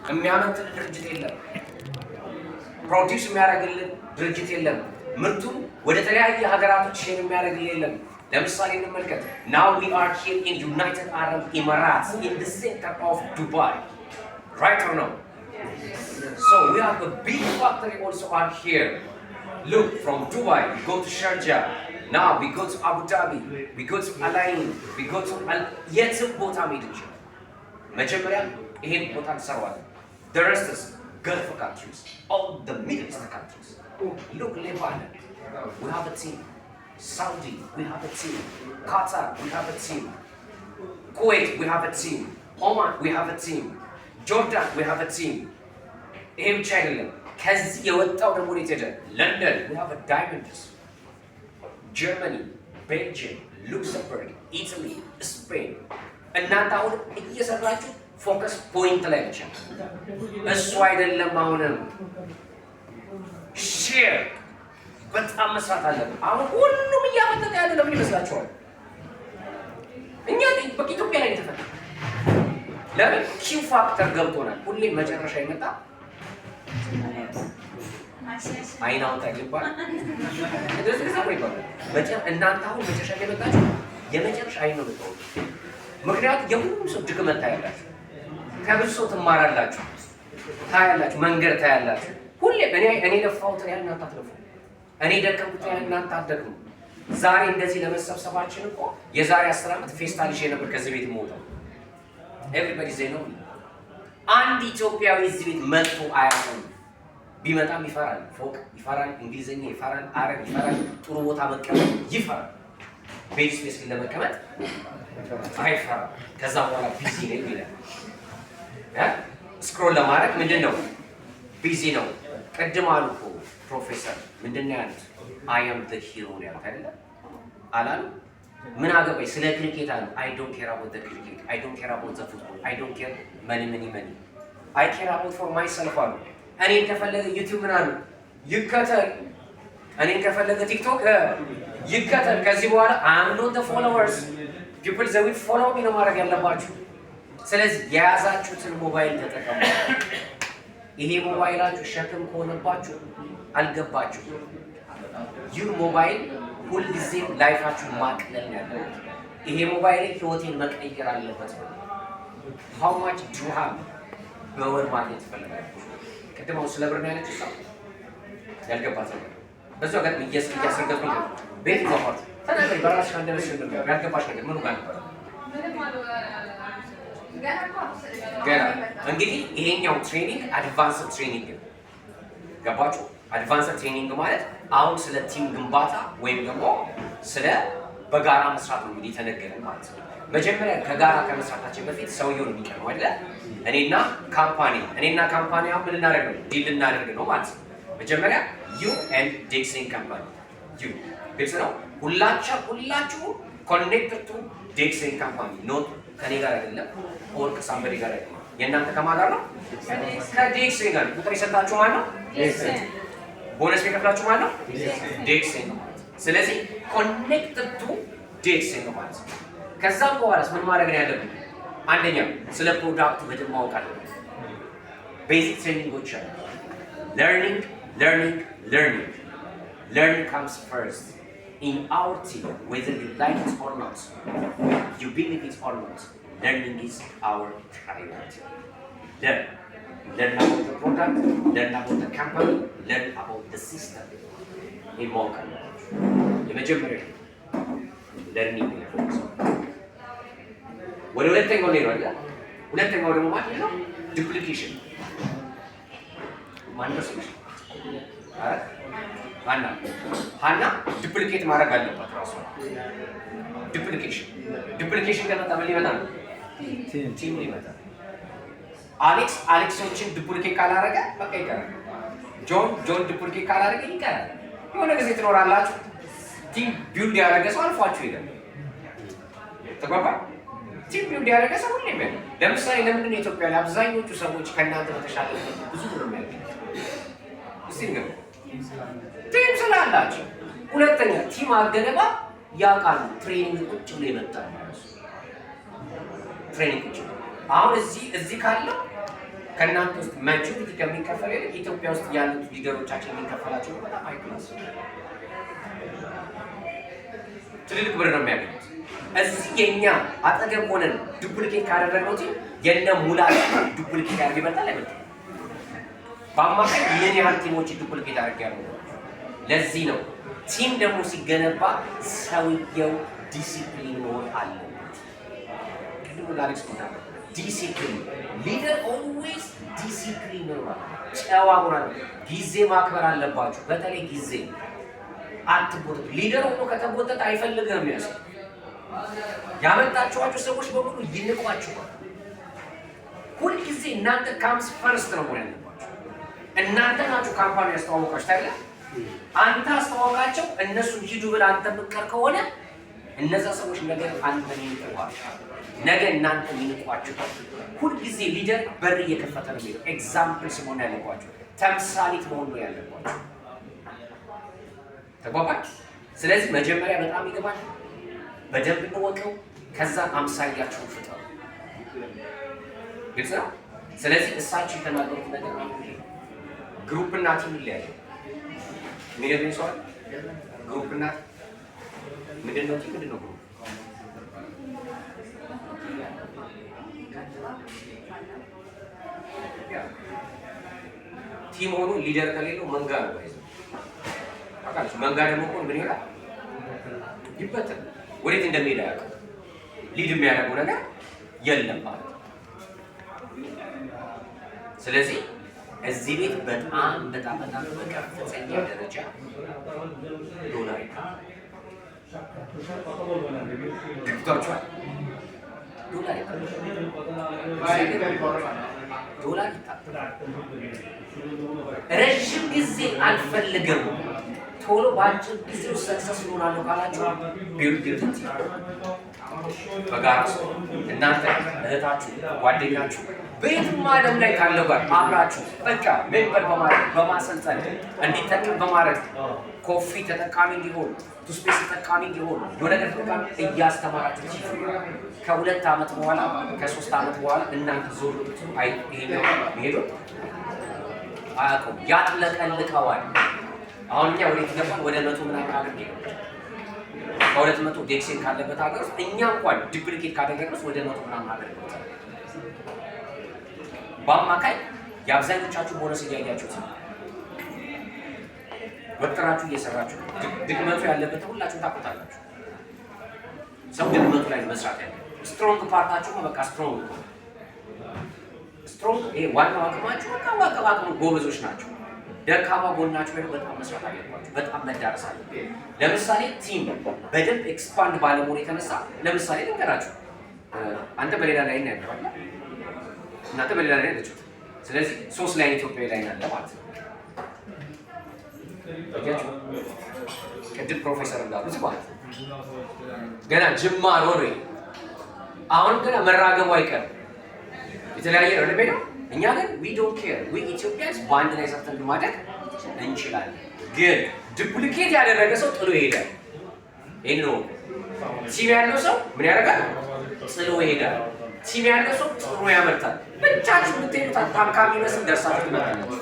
የሚያመርት ድርጅት የለም። ፕሮዲውስ የሚያደርግልን ድርጅት የለም። ምርቱን ወደ ተለያየ ሀገራቶች ሼር የሚያደርግልን የለም። ለምሳሌ እንመልከት። Now we are here in United Arab Emirates in the center of Dubai. Right or no? So we have a big factory also out here. Look, from Dubai, we go to Sharjah. Now we go to Abu Dhabi. We go to Al Ain. We go to የትም ቦታ መሄድ እንችላለን። መጀመሪያ ይሄን ቦታ እንሰራዋለን። The rest is Gulf countries, all the Middle East countries. Look, Lebanon, we have a team. Saudi, we have a team. Qatar, we have a team. Kuwait, we have a team. Oman, we have a team. Jordan, we have a team. ይሄ ብቻ አይደለም። ከዚህ የወጣው ደግሞ የት ሄደ? ለንደን, we have a diamonds. Germany, Belgium, Luxembourg, Italy, Spain. እናንተ አሁን እየሰራችሁ ፎከስ ፖይንት ላይ ብቻ እሱ አይደለም። አሁንም ሼር በጣም መስራት አለብን። አሁን ሁሉም እያፈጠጠ ያለው ለምን ይመስላችኋል? እኛ በኢትዮጵያ ላይ የተፈጠረ ለምን ኪው ፋክተር ገብቶናል። ሁሌም መጨረሻ ይመጣ አይናውታ ይባላል። እንደዚህ ነው ይባላል። እናንተ አሁን መጨረሻ የመጣችሁ የመጨረሻ አይን ነው የምትሆኑ። ምክንያቱም የሁሉም ሰው ድክመት ታያላችሁ። ከብዙ ሰው ትማራላችሁ፣ ታያላችሁ፣ መንገድ ታያላችሁ። ሁሌም እኔ ለፋሁት ያህል እናንተ አትለፉ፣ እኔ ደከምኩት ያህል እናንተ አትደክሙ። ዛሬ እንደዚህ ለመሰብሰባችን እኮ የዛሬ 10 ዓመት ፌስታል ይዤ ነበር ከዚህ ቤት የምወጣው። ኤቭሪባዲ ዜ ነው። አንድ ኢትዮጵያዊ እዚህ ቤት መጥቶ አያውቅም። ቢመጣም ይፈራል፣ ፎቅ ይፈራል፣ እንግሊዝኛ ይፈራል፣ አረብ ይፈራል፣ ጥሩ ቦታ መቀመጥ ይፈራል። ቤት ስፔስ ግን ለመቀመጥ አይፈራም። ከዛ በኋላ ቢዚ ነው ይላል። ስክሮል ለማድረግ ምንድን ነው ቢዚ ነው። ቅድም አሉ እኮ ፕሮፌሰር ምንድን ነው ያሉት? አይ አም ዘ ሂሮ ነው ያሉት አይደለ? አላሉ? ምን አገባኝ ስለ ክሪኬት አሉ። አይ ዶንት ኬር አባውት ዘ ክሪኬት፣ አይ ዶንት ኬር አባውት ዘ ፉትቦል፣ አይ ዶንት ኬር መኒ አይ ኬር አባውት ፎር ማይሰልፍ አሉ። እኔን ከፈለገ ዩቲዩብ ምን አሉ ይከተል፣ እኔን ከፈለገ ቲክቶክ ይከተል። ከዚህ በኋላ አም ኖት ዘ ፎሎወርስ ፒፕል ዘ ዊል ፎሎ ሚ ነው ማድረግ ያለባችሁ። ስለዚህ የያዛችሁትን ሞባይል ተጠቀሙ። ይሄ ሞባይላችሁ ሸክም ከሆነባችሁ አልገባችሁ። ይህ ሞባይል ሁልጊዜም ላይፋችሁን ማቅለል ያለው ይሄ ሞባይል ህይወቴን መቀየር አለበት። how much do you have በወር ማግኘት ትፈልጋላችሁ? ቅድም ስለ ብር ነው ያለችው ሰው ያልገባት ነገር በዛው ጋር እያስረገጥኩኝ ነው። ቤት ነው ማለት ተናገሪ በራስሽ አንደበሽ ነው ያልገባሽ ነገር ምኑ ጋር ነበር? ገና እንግዲህ ይሄኛው ትሬኒንግ አድቫንስድ ትሬኒንግ ነው። ገባችሁ? አድቫንስድ ትሬኒንግ ማለት አሁን ስለ ቲም ግንባታ ወይም ደግሞ ስለ በጋራ መስራት ነው እንግዲህ ተነገረ ማለት ነው። መጀመሪያ ከጋራ ከመስራታችን በፊት ሰውየውን የሚቀርም አይደለ? እኔና ካምፓኒ አሁን ምን ልናደርግ ነው? ዲል ልናደርግ ነው ማለት ነው። መጀመሪያ ዩ ኤንድ ዴክሴን ካምፓኒ ዩ ግልጽ ነው። ሁላችሁ ኮኔክትድ ቱ ዴክሴን ካምፓኒ ኖት ከኔ ጋር አይደለም ኦር ከሳምበሪ ጋር አይደለም። የእናንተ ከማን ጋር ነው? ከዴክሴን ጋር። ቁጥር የሰጣችሁ ማን ነው? ቦነስ የከፍላችሁ ማን ነው? ዴክሴን ነው ማለት ነው። ስለዚህ ኮኔክትድ ቱ ዴክሴን ነው ማለት ነው። ከዛም በኋላስ ምን ማድረግ ነው ያለብን? አንደኛ ስለ ፕሮዳክቱ በደንብ ማወቅ አለብን። ቤዚክ ትሬኒንጎች አሉ። learning comes first in our team, whether you like it or not, you believe it or not. Learning is our priority. Learn about the product, learn about the company, learn about the system. In more countries, የመጀመሪያ learning ነው። ወደ ሁለተኛው ላይ ነው አይደል? ሁለተኛው ደግሞ ማለት ነው ዱፕሊኬሽን። ማንደስ ነው ሀና ዱፕሊኬት ማድረግ አለባት ራሱ። ዱፕሊኬሽን ከመጣ ምን ሊመጣ ነው? ቲም ሊመጣ። አሌክሶችን ዱፕሊኬት ካላረገ በቃ ይቀራል። ጆን ዱፕሊኬት ካላረገ ይቀራል። የሆነ ጊዜ ትኖራላችሁ። ቲም ቢልድ ያደረገ ሰው አልፏችሁ ይላል። ተግባባ? ቲም ቢልድ ያደረገ ሰው ሁሌ ይመጣል። ለምሳሌ ለምንድን ነው ኢትዮጵያ ላይ አብዛኞቹ ሰዎች ከእናንተ በተሻለ ብዙ ብር የሚያገኙት? እስቲ ንገሩ። ቲም ስላላቸው። ሁለተኛ ቲም አገነባ ያውቃሉ። ትሬኒንግ ቁጭ ብሎ ይመጣል ማለት ነው። ትሬኒንግ ቁጭ አሁን እዚህ ካለው ከእናንተ ውስጥ ማጆሪቲ ከሚከፈል ይልቅ ኢትዮጵያ ውስጥ ያሉት ሊደሮቻችን የሚከፈላቸው በጣም ሃይክላስ ትልልቅ ብር ነው የሚያገኙት። እዚህ የኛ አጠገብ ሆነን ዱፕሊኬት ካደረግነው እንጂ የነ ሙላት ዱፕሊኬት ያደርግ ይበልጣል አይበልጥም? በአማካይ ምን ያህል ቲሞች ዱፕሊኬት አድርጌያለሁ። ለዚህ ነው ቲም ደግሞ ሲገነባ ሰውየው ዲሲፕሊን መሆን አለበት። ቅድም ላሪክስ ነው ዲሲፕሊን ሊደር ኦልዌይስ ዲሲፕሊን ነው ማለት ጨዋ መሆን ጊዜ ማክበር አለባችሁ። በተለይ ጊዜ አትቦት ሊደር ሆኖ ከተቦተት አይፈልግም ያስ ያመጣችኋቸው ሰዎች በሙሉ ይንቋችኋል። ሁልጊዜ እናንተ ካምስ ፈርስት ነው ማለት ነው። እናንተ ናችሁ ካምፓኒ ያስተዋወቃችሁ ታዲያ አንተ አስተዋወቃቸው እነሱ ሂዱ ብለህ አንተ ምቀር ከሆነ እነዛ ሰዎች ነገ አንተን ይንቋል፣ ነገ እናንተ ይንቋችኋል። ሁልጊዜ ሊደር በር እየከፈተ ነው የሚለው ኤግዛምፕል መሆን ያለባችሁ፣ ተምሳሌት መሆን ነው ያለባችሁ። ተግባባች? ስለዚህ መጀመሪያ በጣም ይገባል፣ በደንብ እንወቀው፣ ከዛ አምሳያችሁን ፍጠሩ። ግልጽ ነው። ስለዚህ እሳቸው የተናገሩት ነገር ነው። ግሩፕ እና ቲም ይለያያል። የሚገርም ሰው ግሩፕ እና ምንድን ነው ቲም ምንድን ነው ግሩፕ? ቲም ሆኖ ሊደር ከሌለው መንጋ ነው ባይዘው አቃለች። መንጋ ደግሞ እኮ ምን ይላል ይበተን ወዴት እንደሚሄድ አያውቅም። ሊድ የሚያደርገው ነገር የለም ማለት ነው። ስለዚህ እዚህ ቤት በጣም በከፍተኛ ደረጃ ዶላር ይከፍቷቸዋል። ዶላር ረዥም ጊዜ አልፈልግም ቶሎ በአጭር ጊዜ ውስጥ ሰክሰስ ይሆናለሁ ካላችሁ ቢልድ በጋራ ሰው እናንተ እህታችሁ ጓደኛችሁ በየትም ዓለም ላይ ካለው ጋር አብራችሁ በቃ ሜምበር በማድረግ በማሰልጠን እንዲጠቀም በማድረግ ኮፊ ተጠቃሚ እንዲሆን ቱስፔስ ተጠቃሚ እንዲሆን ወደገር ተጠቃሚ እያስተማራችሁ ከ2 ዓመት በኋላ ከ3 ዓመት በኋላ እናንተ ዞር አይ ይሄው ይሄዱ አያውቁም፣ ያጥለቀልቀዋል። አሁን እኛ ወደ ኢትዮጵያ ወደ 100 ምናምን ሀገር ነው ከ200 ዴክሴን ካለበት ሀገር ውስጥ እኛ እንኳን ዱፕሊኬት ካደረግነው ወደ 100 ምናምን ሀገር ነው። በአማካይ የአብዛኞቻችሁ ቦነስ እያያችሁት ነው። ወጥራችሁ እየሰራችሁ ድክመቱ ያለበት ሁላችሁም ታውቁታላችሁ። ሰው ድክመቱ ላይ መስራት ያለ ስትሮንግ ፓርታችሁ ነው። በቃ ስትሮንግ ይሄ ዋናው አቅማችሁ በቃ ዋቀባቅሙ ጎበዞች ናቸው። ደካማ ጎናችሁ ላይ በጣም መስራት አለባችሁ። በጣም መዳረስ አለበት። ለምሳሌ ቲም በደንብ ኤክስፓንድ ባለመሆን የተነሳ ለምሳሌ ልንገራችሁ፣ አንተ በሌላ ላይ ነው ያለው አይደል? እናንተ በሌላ ላይ ነች። ስለዚህ 3 ላይ ኢትዮጵያዊ ላይ ያለ ማለት ነው። ቅድም ፕሮፌሰር እንዳሉት ማለት ነው ገና ጅማሮ ነው። አሁን ገና መራገቡ አይቀርም። የተለያየ ነው ለምን? እኛ ግን we don't care we Ethiopians በአንድ ላይ ሰርተን ማደግ እንችላለን። ግን ዱፕሊኬት ያደረገ ሰው ጥሎ ይሄዳል። ይሄን ነው ቲም ያለው ሰው ምን ያደርጋል? ጥሎ ይሄዳል። ቲም ያለው ሰው ጥሩ ያመርታል። ብቻችሁ ብትሄዱ ታካሚ መስል ደርሳችሁ ትመጣላችሁ።